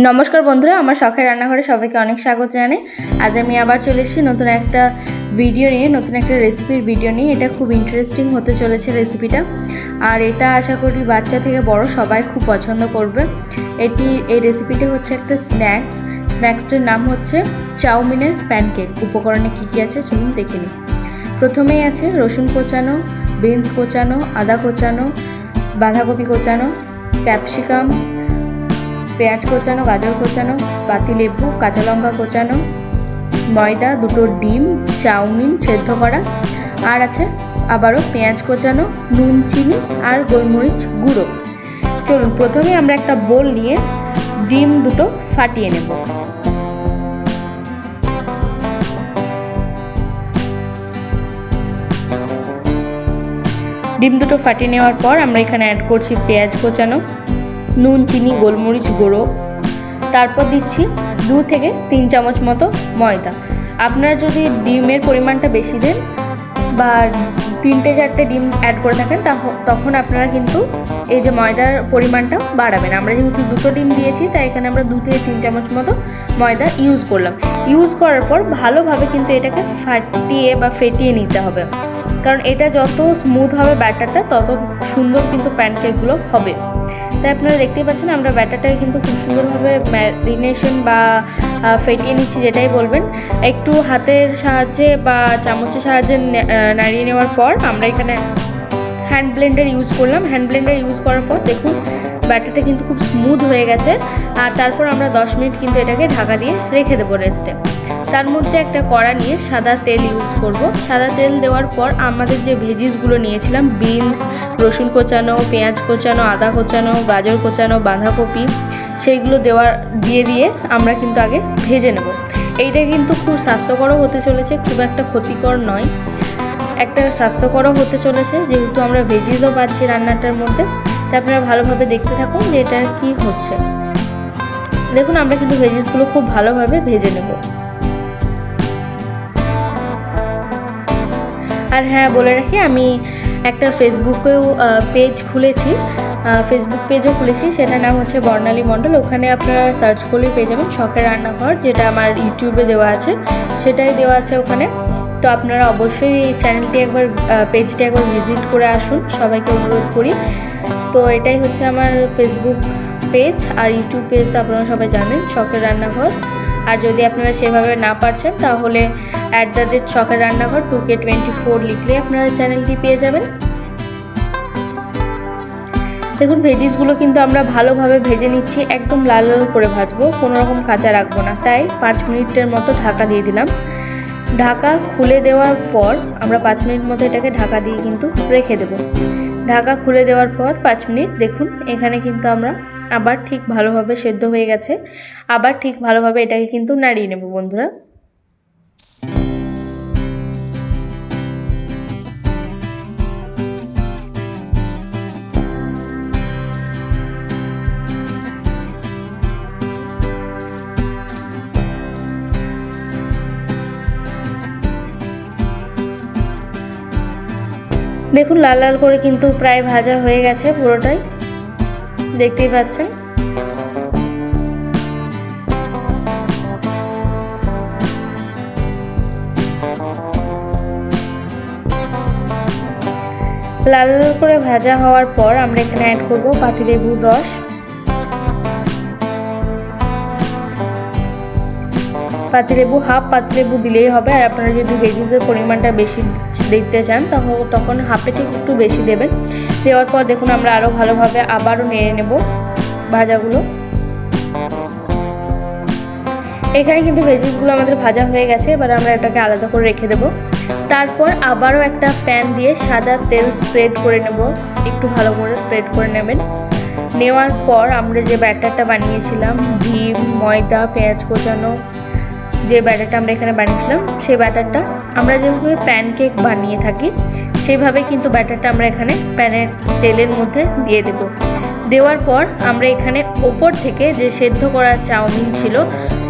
নমস্কার বন্ধুরা, আমার শখের রান্নাঘরে সবাইকে অনেক স্বাগত জানাই। আজ আমি আবার চলে এসেছি নতুন একটা ভিডিও নিয়ে, নতুন একটা রেসিপির ভিডিও নিয়ে। এটা খুব ইন্টারেস্টিং হতে চলেছে রেসিপিটা, আর এটা আশা করি বাচ্চা থেকে বড় সবাই খুব পছন্দ করবে। এই রেসিপিটা হচ্ছে একটা স্ন্যাক্সটার নাম হচ্ছে চাউমিনের প্যানকেক। উপকরণে কী কী আছে চলুন দেখে নিই। প্রথমেই আছে রসুন কোচানো, বিনস কোচানো, আদা কোচানো, বাঁধাকপি কোচানো, ক্যাপসিকাম, পেঁয়াজ কোচানো, গাজর কোচানো, পাতিলেবু, কাঁচা লঙ্কা কোচানো, ময়দা, দুটো ডিম, চাউমিন সেদ্ধ করা, আর আছে আবারও পেঁয়াজ কোচানো, নুন, চিনি আর গোলমরিচ গুঁড়ো। চলুন প্রথমে আমরা একটা বোল নিয়ে ডিম দুটো ফাটিয়ে নেব। ডিম দুটো ফাটিয়ে নেওয়ার পর আমরা এখানে অ্যাড করছি পেঁয়াজ কোচানো, নুন, চিনি, গোলমরিচ গুঁড়ো, তারপর দিচ্ছি 2 থেকে 3 চামচ মতো ময়দা। আপনারা যদি ডিমের পরিমাণটা বেশি দেন বা 3-4টে ডিম অ্যাড করে থাকেন তখন আপনারা কিন্তু এই যে ময়দার পরিমাণটা বাড়াবেন। আমরা যেহেতু 2টো ডিম দিয়েছি তাই এখানে আমরা 2 থেকে 3 চামচ মতো ময়দা ইউজ করলাম। ইউজ করার পর ভালোভাবে কিন্তু এটাকে ফেটিয়ে নিতে হবে, কারণ এটা যত স্মুথ হবে ব্যাটারটা তত সুন্দর কিন্তু প্যানকেকগুলো হবে। তাই আপনারা দেখতেই পাচ্ছেন আমরা ব্যাটারটাকে কিন্তু খুব সুন্দরভাবে ম্যারিনেশন বা ফেটিয়ে নিচ্ছি, যেটাই বলবেন। একটু হাতের সাহায্যে বা চামচের সাহায্যে নাড়িয়ে নেওয়ার পর আমরা এখানে হ্যান্ড ব্লেন্ডার ইউজ করলাম। হ্যান্ড ব্লেন্ডার ইউজ করার পর দেখুন ব্যাটারটা কিন্তু খুব স্মুথ হয়ে গেছে। আর তারপর আমরা 10 মিনিট কিন্তু এটাকে ঢাকা দিয়ে রেখে দেবো রেস্টে। তার মধ্যে একটা কড়া নিয়ে সাদা তেল ইউজ করব। সাদা তেল দেওয়ার পর আমাদের যে ভেজিসগুলো নিয়েছিলাম, বিনস, রসুন কোচানো, পেঁয়াজ কোচানো, আদা কোচানো, গাজর কোচানো, বাঁধাকপি, সেইগুলো দিয়ে আমরা কিন্তু আগে ভেজে নেব। এইটা কিন্তু খুব স্বাস্থ্যকরও হতে চলেছে, খুব একটা ক্ষতিকর নয়, একটা স্বাস্থ্যকরও হতে চলেছে, যেহেতু আমরা ভেজিসও পাচ্ছি রান্নাটার মধ্যে। তাই আপনারা ভালোভাবে দেখতে থাকুন যে এটা কি হচ্ছে। দেখুন আমরা কিন্তু ভেজিসগুলো খুব ভালোভাবে ভেজে নেব। আর হ্যাঁ, বলে রাখি আমি একটা ফেসবুকেও পেজ খুলেছি, ফেসবুক পেজও খুলেছি, সেটার নাম হচ্ছে বর্ণালী মণ্ডল। ওখানে আপনারা সার্চ করলেই পেয়ে যাবেন শখের রান্নাঘর, যেটা আমার ইউটিউবে দেওয়া আছে, সেটাই দেওয়া আছে ওখানে। তো আপনারা অবশ্যই এই পেজটি একবার ভিজিট করে আসুন, সবাইকে অনুরোধ করি। তো এটাই হচ্ছে আমার ফেসবুক পেজ, আর ইউটিউব পেজ আপনারা সবাই জানেন শখের রান্নাঘর। আর যদি আপনারা সেভাবে না পারছেন তাহলে @শখের রান্নাঘর 2K24 লিখলে আপনারা চ্যানেলটি পেয়ে যাবেন। দেখুন ভেজিসগুলো কিন্তু আমরা ভালোভাবে ভেজে নিচ্ছি, একদম লাল লাল করে ভাজবো, কোনো রকম কাঁচা রাখবো না। তাই 5 মিনিটের মতো ঢাকা দিয়ে দিলাম। ঢাকা খুলে দেওয়ার পর আমরা 5 মিনিট মতো এটাকে ঢাকা দিয়ে কিন্তু রেখে দেব। ঢাকা খুলে দেওয়ার পর 5 মিনিট দেখুন এখানে কিন্তু আমরা আবার ঠিক ভালোভাবে সেদ্ধ হয়ে গেছে। আবার ঠিক ভালোভাবে এটাকে কিন্তু নাড়িয়ে নেব বন্ধুরা। দেখুন লাল লাল করে কিন্তু প্রায় ভাজা হয়ে গেছে পুরোটাই, দেখতেই পাচ্ছেন। লাল লাল করে ভাজা হওয়ার পর আমরা এখানে অ্যাড করব পাতিলেবুর রস। হাফ পাতিলেবু দিলেই হবে। আর আপনারা যদি ভেজিসের পরিমাণটা বেশি দিতে চান তখন হাফে ঠিক একটু বেশি দেবেন। দেওয়ার পর দেখুন আমরা আরও ভালোভাবে আবারও নেড়ে নেব ভাজাগুলো। এখানে কিন্তু ভেজিসগুলো আমাদের ভাজা হয়ে গেছে, এবার আমরা এটাকে আলাদা করে রেখে দেব। তারপর আবারও একটা প্যান দিয়ে সাদা তেল স্প্রেড করে নেব, একটু ভালো করে স্প্রেড করে নেবেন। নেওয়ার পর আমরা যে ব্যাটারটা বানিয়েছিলাম, ডিম, ময়দা, পেঁয়াজ কোচানো, যে ব্যাটারটা আমরা এখানে বানিয়েছিলাম, সেই ব্যাটারটা আমরা যেভাবে প্যানকেক বানিয়ে থাকি সেইভাবে কিন্তু ব্যাটারটা আমরা এখানে প্যানের তেলের মধ্যে দিয়ে দেব। দেওয়ার পর আমরা এখানে ওপর থেকে যে সেদ্ধ করা চাউমিন ছিল,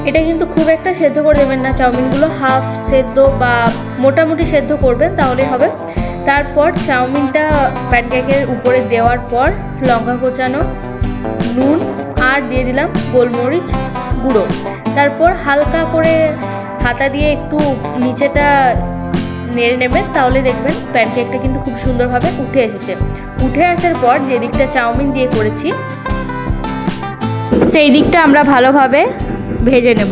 এটা কিন্তু খুব একটা সেদ্ধ করে দেবেন না, চাউমিনগুলো হাফ সেদ্ধ বা মোটামুটি সেদ্ধ করবেন তাহলে হবে। তারপর চাউমিনটা প্যানকেকের উপরে দেওয়ার পর লঙ্কা কোচানো, নুন আর দিয়ে দিলাম গোলমরিচ গুঁড়ো। তারপর হালকা করে হাতা দিয়ে একটু নিচেটা নেড়ে নেবেন, তাহলে দেখবেন প্যানকেকটা কিন্তু খুব সুন্দরভাবে উঠে এসেছে। উঠে আসার পর যে দিকটা চাউমিন দিয়ে করেছি সেই দিকটা আমরা ভালোভাবে ভেজে নেব।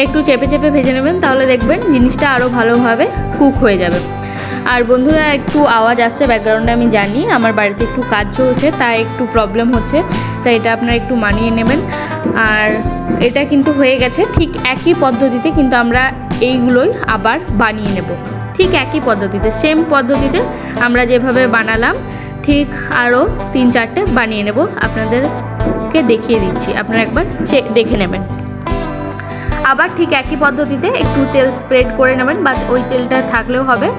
একটু চেপে চেপে ভেজে নেবেন, তাহলে দেখবেন জিনিসটা আরও ভালোভাবে কুক হয়ে যাবে। আর বন্ধুরা, একটু আওয়াজ আসছে ব্যাকগ্রাউন্ডে, আমি জানি আমার বাড়িতে একটু কাজ চলছে, তাই একটু প্রবলেম হচ্ছে, তাই এটা আপনারা একটু মানিয়ে নেবেন। আর এটা কিন্তু হয়ে গেছে। ঠিক একই পদ্ধতিতে কিন্তু আমরা এইগুলোই আবার বানিয়ে নেব, ঠিক একই পদ্ধতিতে, সেম পদ্ধতিতে আমরা যেভাবে বানালাম ঠিক আরও 3-4টে বানিয়ে নেব। আপনাদেরকে দেখিয়ে দিচ্ছি, আপনারা একবার দেখে নেবেন। আবার ঠিক একই পদ্ধতিতে একটু তেল স্প্রেড করে নেবেন, বা ওই তেলটা থাকলেও হবে।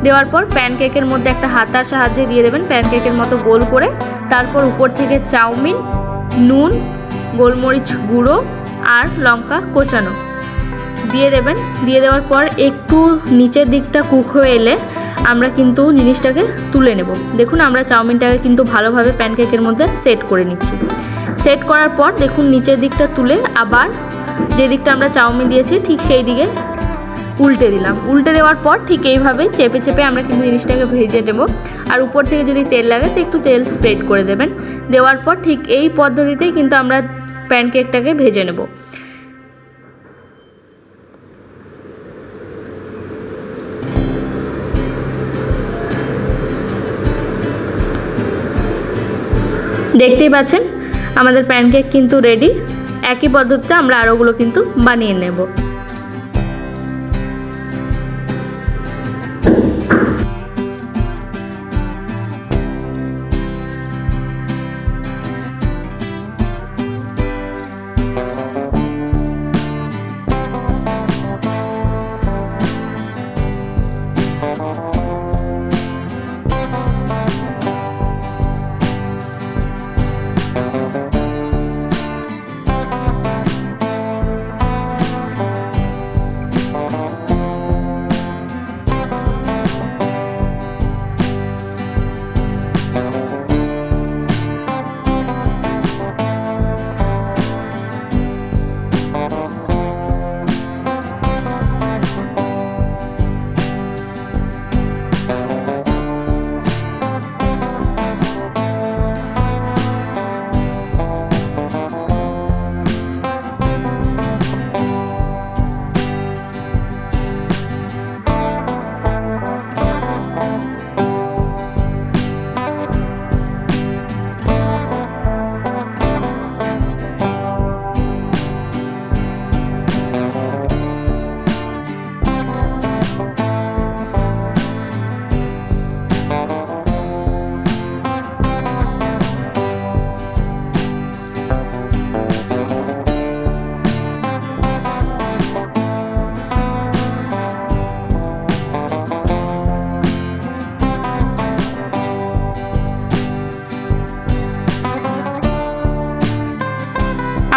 দেওয়ার পর প্যানকেকের মধ্যে একটা হাতার সাহায্যে দিয়ে দেবেন প্যানকেকের মতো গোল করে। তারপর উপর থেকে চাউমিন, নুন, গোলমরিচ গুঁড়ো আর লঙ্কা কোচানো দিয়ে দেবেন। দিয়ে দেওয়ার পর একটু নিচের দিকটা কুক হয়ে এলে আমরা কিন্তু জিনিসটাকে তুলে নেব। দেখুন, আমরা চাউমিনটাকে কিন্তু ভালোভাবে প্যানকেকের মধ্যে সেট করে নিচ্ছি। সেট করার পর দেখুন নিচের দিকটা তুলে আবার যে দিকটা আমরা চাউমিন দিয়েছি ঠিক সেই দিকে উল্টে দিলাম। উল্টে দেওয়ার পর ঠিক এইভাবে চেপে চেপে আমরা কিন্তু জিনিসটাকে ভেজে নেব। আর উপর থেকে যদি তেল লাগে তো একটু তেল স্প্রেড করে দেবেন। দেওয়ার পর ঠিক এই পদ্ধতিতেই কিন্তু আমরা প্যানকেকটাকে ভেজে নেব। দেখতেই পাচ্ছেন আমাদের প্যানকেক কিন্তু রেডি। একই পদ্ধতিতে আমরা আরোগুলো কিন্তু বানিয়ে নেব।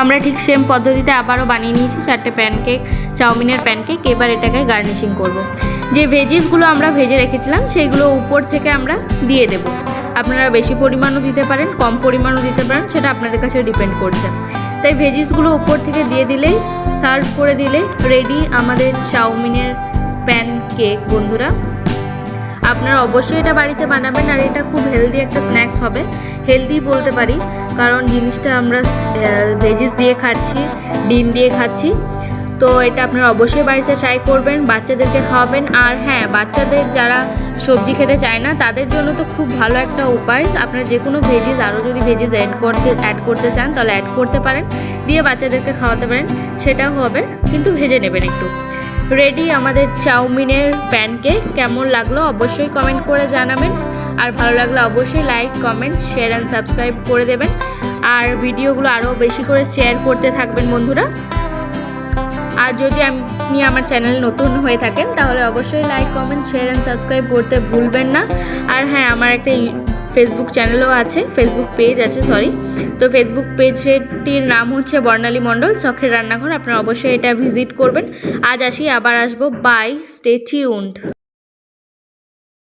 আমরা ঠিক সেম পদ্ধতিতে আবারও বানিয়ে নিয়েছি 4টে প্যানকেক, চাউমিনের প্যানকেক। এবার এটাকে গার্নিশিং করব। যে ভেজিসগুলো আমরা ভেজে রেখেছিলাম সেইগুলো উপর থেকে আমরা দিয়ে দেব। আপনারা বেশি পরিমাণও দিতে পারেন, কম পরিমাণও দিতে পারেন, সেটা আপনাদের কাছে ডিপেন্ড করছে। তাই ভেজিসগুলো উপর থেকে দিয়ে দিলেই, সার্ভ করে দিলে রেডি আমাদের চাউমিনের প্যানকেক। বন্ধুরা, আপনারা অবশ্যই এটা বাড়িতে বানাবেন। আর এটা খুব হেলদি একটা স্ন্যাক্স হবে, হেলদি বলতে পারি, কারণ জিনিসটা আমরা ভেজিস দিয়ে খাচ্ছি, ডিম দিয়ে খাচ্ছি। তো এটা আপনারা অবশ্যই বাড়িতে ট্রাই করবেন, বাচ্চাদেরকে খাওয়াবেন। আর হ্যাঁ, বাচ্চাদের যারা সবজি খেতে চায় না তাদের জন্য তো খুব ভালো একটা উপায়। আপনারা যে কোনো ভেজিস, আরও যদি ভেজিস অ্যাড করতে চান তাহলে অ্যাড করতে পারেন, দিয়ে বাচ্চাদেরকে খাওয়াতে পারেন, সেটাও হবে, কিন্তু ভেজে নেবেন একটু। রেডি আমাদের চাউমিনের প্যানকেক। কেমন লাগলো অবশ্যই কমেন্ট করে জানাবেন। আর ভালো লাগলে অবশ্যই like, comment, share and subscribe করে দেবেন। আর ভিডিওগুলো আরও বেশি করে শেয়ার করতে থাকবেন বন্ধুরা। আর যদি আপনি আমার চ্যানেল নতুন হয়ে থাকেন তাহলে অবশ্যই like, comment, share and subscribe করতে ভুলবেন না। আর হ্যাঁ, আমার একটা ফেসবুক চ্যানেলও আছে, ফেসবুক পেজ আছে, তো ফেসবুক পেজটির নাম হচ্ছে বর্ণালী মণ্ডল চখের রান্নাঘর। আপনারা অবশ্যই এটা ভিজিট করবেন। আজ আসি, আবার আসবো। Bye, stay tuned.